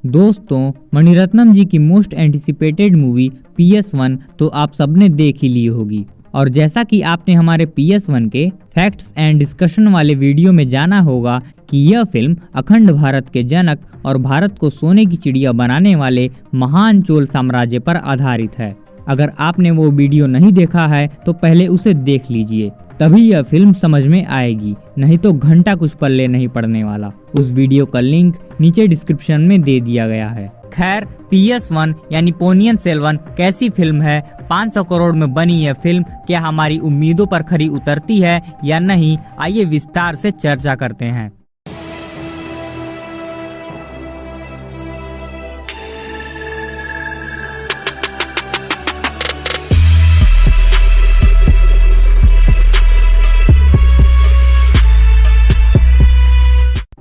दोस्तों, मणिरत्नम जी की most anticipated movie PS1 तो आप सबने देख ही ली होगी। और जैसा कि आपने हमारे PS1 के फैक्ट्स एंड डिस्कशन वाले वीडियो में जाना होगा कि यह फिल्म अखंड भारत के जनक और भारत को सोने की चिड़िया बनाने वाले महान चोल साम्राज्य पर आधारित है। अगर आपने वो वीडियो नहीं देखा है तो पहले उसे देख लीजिए, तभी यह फिल्म समझ में आएगी, नहीं तो घंटा कुछ पल्ले नहीं पड़ने वाला। उस वीडियो का लिंक नीचे डिस्क्रिप्शन में दे दिया गया है। खैर, PS1 यानी पोनियन सेल्वन कैसी फिल्म है? 500 करोड़ में बनी यह फिल्म क्या हमारी उम्मीदों पर खरी उतरती है या नहीं? आइए विस्तार से चर्चा करते हैं।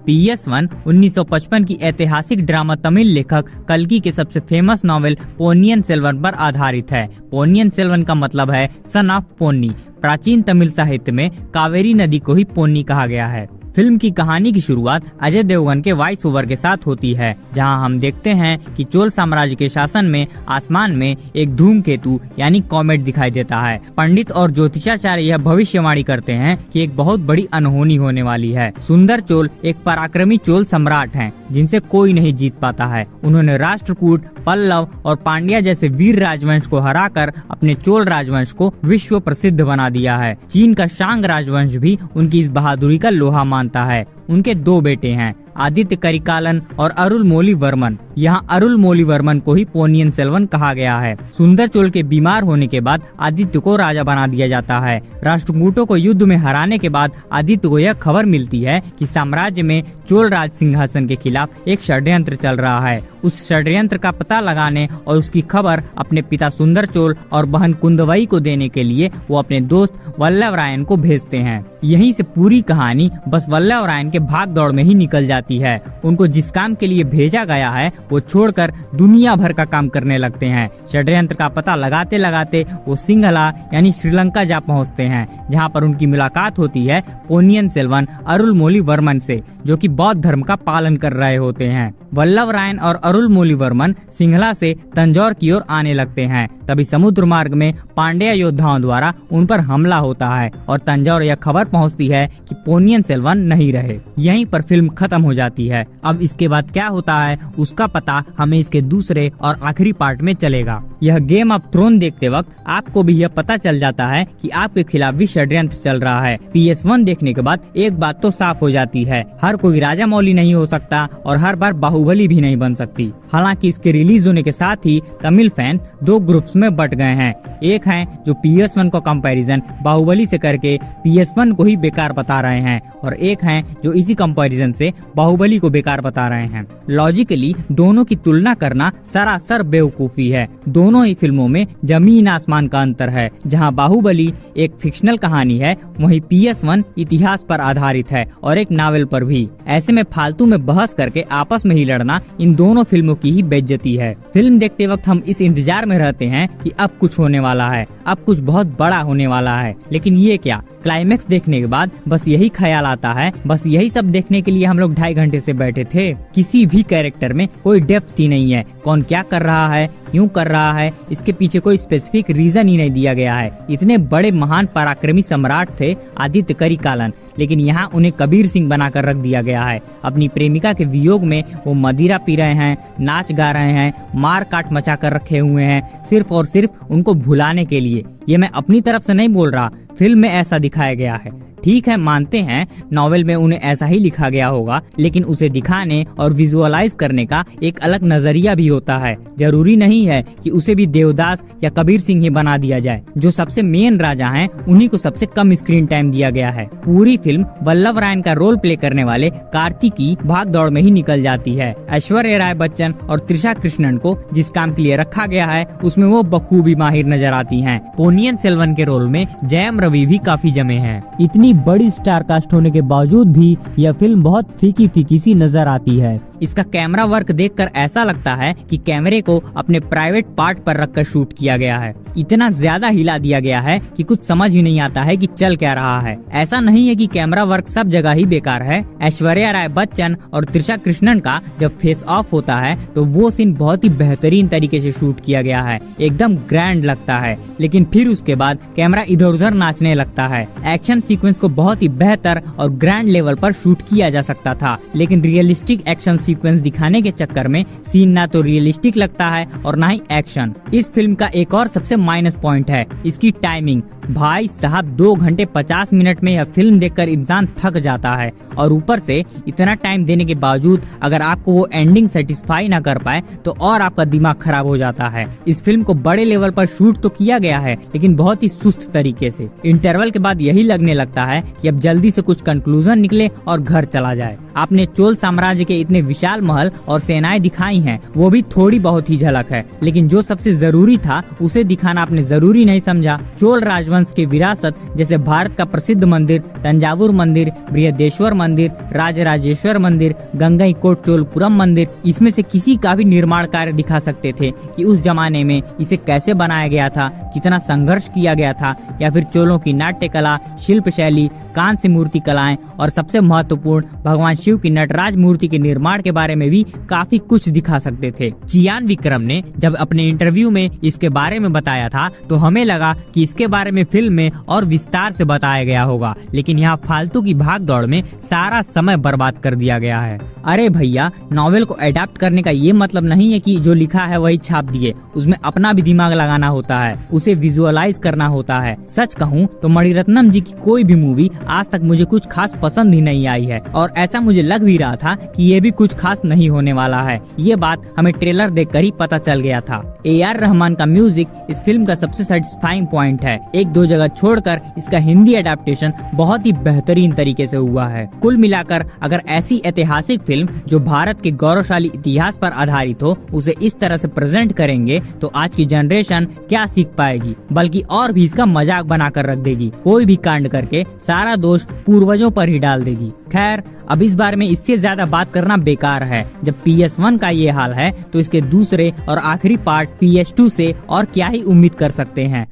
PS1 1955 की ऐतिहासिक ड्रामा तमिल लेखक कल्कि के सबसे फेमस नॉवेल पोनियन सेल्वन पर आधारित है। पोनियन सेल्वन का मतलब है सन ऑफ पोन्नी। प्राचीन तमिल साहित्य में कावेरी नदी को ही पोन्नी कहा गया है। फिल्म की कहानी की शुरुआत अजय देवगन के वॉइस ओवर के साथ होती है, जहां हम देखते हैं कि चोल साम्राज्य के शासन में आसमान में एक धूमकेतु यानी कॉमेट दिखाई देता है। पंडित और ज्योतिषाचार्य यह भविष्यवाणी करते हैं कि एक बहुत बड़ी अनहोनी होने वाली है। सुंदर चोल एक पराक्रमी चोल सम्राट हैं, जिनसे कोई नहीं जीत पाता है। उन्होंने राष्ट्रकूट, पल्लव और पांड्या जैसे वीर राजवंश को हराकर अपने चोल राजवंश को विश्व प्रसिद्ध बना दिया है। चीन का शांग राजवंश भी उनकी इस बहादुरी का लोहा मानता है। उनके 2 बेटे हैं, आदित्य करिकालन और अरुलमोली वर्मन। यहाँ अरुलमोली वर्मन को ही पोनियन सेल्वन कहा गया है। सुंदर चोल के बीमार होने के बाद आदित्य को राजा बना दिया जाता है। राष्ट्रकूटों को युद्ध में हराने के बाद आदित्य को यह खबर मिलती है कि साम्राज्य में चोल राज सिंहासन के खिलाफ एक षड्यंत्र चल रहा है। उस षड्यंत्र का पता लगाने और उसकी खबर अपने पिता सुंदर चोल और बहन कुंदवई को देने के लिए वो अपने दोस्त वल्लभ रायन को भेजते हैं। यहीं से पूरी कहानी बस वल्लभ रायन के भाग दौड़ में ही निकल जाती है। उनको जिस काम के लिए भेजा गया है वो छोड़कर दुनिया भर का काम करने लगते हैं। षड्यंत्र का पता लगाते लगाते वो सिंघला यानी श्रीलंका जा पहुंचते हैं, जहां पर उनकी मुलाकात होती है पोनियन सेल्वन अरुलमोली वर्मन से, जो कि बौद्ध धर्म का पालन कर रहे होते हैं। वल्लभ रायन और अरुलमोली वर्मन सिंघला से तंजौर की ओर आने लगते हैं। तभी समुद्र मार्ग में पांड्या योद्धाओं द्वारा उन पर हमला होता है और तंजौर यह खबर पहुंचती है कि पोनियन सेल्वन नहीं रहे। यहीं पर फिल्म खत्म हो जाती है। अब इसके बाद क्या होता है उसका पता हमें इसके दूसरे और आखिरी पार्ट में चलेगा। यह गेम ऑफ थ्रोन देखते वक्त आपको भी यह पता चल जाता है कि आपके खिलाफ भी षड्यंत्र चल रहा है। PS1 देखने के बाद एक बात तो साफ हो जाती है, हर कोई राजा मौली नहीं हो सकता और हर बार बाहुबली भी नहीं बन सकती। हालांकि इसके रिलीज होने के साथ ही तमिल फैंस 2 ग्रुप्स में बट गए हैं। एक हैं जो PS1 को कंपैरिजन बाहुबली से करके PS1 को ही बेकार बता रहे हैं, और एक हैं जो इसी कंपैरिजन से बाहुबली को बेकार बता रहे हैं। लॉजिकली दोनों की तुलना करना सरासर बेवकूफी है। दोनों ही फिल्मों में जमीन आसमान का अंतर है। जहां बाहुबली एक फिक्शनल कहानी है, वहीं PS1 इतिहास पर आधारित है और एक नावल पर भी। ऐसे में फालतू में बहस करके आपस में ही लड़ना इन दोनों फिल्मों की ही बेइज्जती है। फिल्म देखते वक्त हम इस इंतजार में रहते हैं कि अब कुछ होने वाला है, अब कुछ बहुत बड़ा होने वाला है, लेकिन ये क्या? क्लाइमेक्स देखने के बाद बस यही ख्याल आता है, बस यही सब देखने के लिए हम लोग 2.5 घंटे से बैठे थे। किसी भी कैरेक्टर में कोई डेप्थ ही नहीं है। कौन क्या कर रहा है, क्यों कर रहा है, इसके पीछे कोई स्पेसिफिक रीजन ही नहीं दिया गया है। इतने बड़े महान पराक्रमी सम्राट थे आदित्य करिकालन, लेकिन यहाँ उन्हें कबीर सिंह बनाकर रख दिया गया है। अपनी प्रेमिका के वियोग में वो मदिरा पी रहे हैं, नाच गा रहे हैं, मार काट मचा कर रखे हुए हैं, सिर्फ और सिर्फ उनको भुलाने के लिए। ये मैं अपनी तरफ से नहीं बोल रहा, फिल्म में ऐसा दिखाया गया है। ठीक है, मानते हैं नॉवेल में उन्हें ऐसा ही लिखा गया होगा, लेकिन उसे दिखाने और विजुअलाइज करने का एक अलग नजरिया भी होता है। जरूरी नहीं है कि उसे भी देवदास या कबीर सिंह ही बना दिया जाए। जो सबसे मेन राजा हैं, उन्हीं को सबसे कम स्क्रीन टाइम दिया गया है। पूरी फिल्म वल्लभ रायन का रोल प्ले करने वाले कार्तिकी भाग दौड़ में ही निकल जाती है। ऐश्वर्या राय बच्चन और त्रिशा कृष्णन को जिस काम के लिए रखा गया है उसमें वो बखूबी माहिर नजर आती हैं। पोन्नियिन सेल्वन के रोल में जयम रवि भी काफी जमे हैं। इतनी बड़ी स्टार कास्ट होने के बावजूद भी यह फिल्म बहुत फीकी फीकी सी नजर आती है। इसका कैमरा वर्क देखकर ऐसा लगता है कि कैमरे को अपने प्राइवेट पार्ट पर रखकर शूट किया गया है। इतना ज्यादा हिला दिया गया है कि कुछ समझ ही नहीं आता है कि चल क्या रहा है। ऐसा नहीं है कि कैमरा वर्क सब जगह ही बेकार है। ऐश्वर्या राय बच्चन और त्रिशा कृष्णन का जब फेस ऑफ होता है तो वो सीन बहुत ही बेहतरीन तरीके से शूट किया गया है, एकदम ग्रैंड लगता है। लेकिन फिर उसके बाद कैमरा इधर उधर नाचने लगता है। एक्शन सीक्वेंस को बहुत ही बेहतर और ग्रैंड लेवल पर शूट किया जा सकता था, लेकिन रियलिस्टिक एक्शन सीक्वेंस दिखाने के चक्कर में सीन ना तो रियलिस्टिक लगता है और ना ही एक्शन। इस फिल्म का एक और सबसे माइनस पॉइंट है इसकी टाइमिंग। भाई साहब 2 घंटे 50 मिनट में यह फिल्म देखकर इंसान थक जाता है, और ऊपर से इतना टाइम देने के बावजूद अगर आपको वो एंडिंग सेटिस्फाई ना कर पाए तो और आपका दिमाग खराब हो जाता है। इस फिल्म को बड़े लेवल पर शूट तो किया गया है, लेकिन बहुत ही सुस्त तरीके से। इंटरवल के बाद यही लगने लगता है कि अब जल्दी से कुछ कंक्लूजन निकले और घर चला जाए। आपने चोल साम्राज्य के इतने विशाल महल और सेनाएं दिखाई हैं, वो भी थोड़ी बहुत ही झलक है, लेकिन जो सबसे जरूरी था उसे दिखाना आपने जरूरी नहीं समझा। चोल राजवंश की विरासत जैसे भारत का प्रसिद्ध मंदिर तंजावुर मंदिर, बृहदेश्वर मंदिर, राजराजेश्वर मंदिर, गंगईकोट चोलपुरम मंदिर, इसमें से किसी का भी निर्माण कार्य दिखा सकते थे कि उस जमाने में इसे कैसे बनाया गया था, कितना संघर्ष किया गया था, या फिर चोलों की नाट्य कला, शिल्प शैली, कांस्य मूर्ति कलाएं और सबसे महत्वपूर्ण भगवान शिव की नटराज मूर्ति के निर्माण के बारे में भी काफी कुछ दिखा सकते थे। चियान विक्रम ने जब अपने इंटरव्यू में इसके बारे में बताया था तो हमें लगा कि इसके बारे में फिल्म में और विस्तार से बताया गया होगा, लेकिन यहाँ फालतू की भाग दौड़ में सारा समय बर्बाद कर दिया गया है। अरे भैया, नॉवेल को अडैप्ट करने का ये मतलब नहीं है कि जो लिखा है वही छाप दिए। उसमें अपना भी दिमाग लगाना होता है, उसे विजुअलाइज करना होता है। सच कहूँ तो मणिरत्नम जी की कोई भी मूवी आज तक मुझे कुछ खास पसंद ही नहीं आई है, और ऐसा मुझे लग भी रहा था कि ये भी कुछ खास नहीं होने वाला है। ये बात हमें ट्रेलर देखकर ही पता चल गया था। AR रहमान का म्यूजिक इस फिल्म का सबसे सेटिस्फाइंग पॉइंट है। 1-2 जगह छोड़कर इसका हिंदी अडेप्टेशन बहुत ही बेहतरीन तरीके से हुआ है। कुल मिलाकर अगर ऐसी ऐतिहासिक फिल्म जो भारत के गौरवशाली इतिहास पर आधारित हो उसे इस तरह से प्रेजेंट करेंगे तो आज की जनरेशन क्या सीख पाएगी, बल्कि और भी इसका मजाक बनाकर रख देगी। कोई भी कांड करके सारा दोष पूर्वजों पर ही डाल देगी। खैर, अब इस बारे में इससे ज्यादा बात करना बेकार है। जब PS1 का ये हाल है तो इसके दूसरे और आखिरी पार्ट PS2 से और क्या ही उम्मीद कर सकते हैं।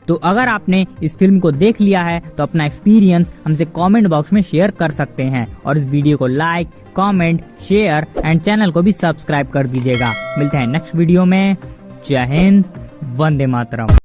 तो अगर आपने इस फिल्म को देख लिया है तो अपना एक्सपीरियंस हमसे कमेंट बॉक्स में शेयर कर सकते हैं, और इस वीडियो को like, comment, share and channel को भी सब्सक्राइब कर दीजिएगा। मिलते हैं नेक्स्ट वीडियो में। जय हिंद, वंदे मातरम।